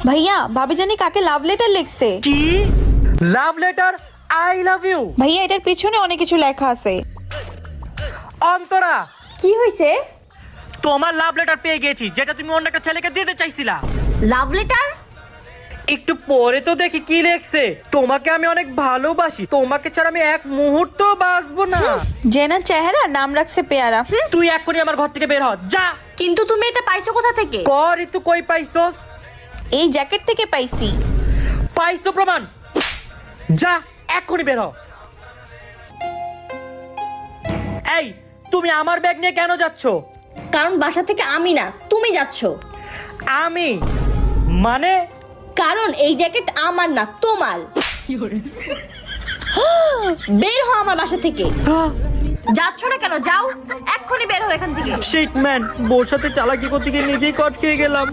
ভাইয়া ভাবি জানি কাকে লাভ লেটার লিখছে। কি love letter? I love you? ভাইয়া এটার পিছনে অনেক কিছু লেখা আছে। অন্তরা, কি হয়েছে? তোমার লাভ লেটার পেয়ে গেছি, যেটা তুমি অন্য একটা ছেলেকে দিতে চাইছিলা। Love letter? একটু পরে তো দেখি কি লেখছে। তোমাকে আমি অনেক ভালোবাসি, তোমাকে ছাড়া আমি এক মুহূর্ত বাঁচবো না। জেনার চেহারা নাম রাখছে পেয়ারা। তুই এক্ষুনি আমার ঘর থেকে বের হ, যা। কিন্তু তুমি এটা পাইছো কোথা থেকে? কর ঋতু, কই পাইছস? এই জ্যাকেট থেকে পাইছি। পাইছো প্রমাণ? যা এক্ষুনি বের হ। এই, তুমি আমার ব্যাগ নিয়ে কেন যাচ্ছ? কারণ বাসা থেকে আমি না, তুমি যাচ্ছ। আমি মানে? কারণ এই জ্যাকেট আমার না, তোমার। বের হও আমার বাসা থেকে। যাচ্ছ না কেন? যাও, এক্ষুনি বের হও এখান থেকে। শিট ম্যান, বোর সাথে চালাকি করতে গিয়ে নিজেই কট খেয়ে গেলাম।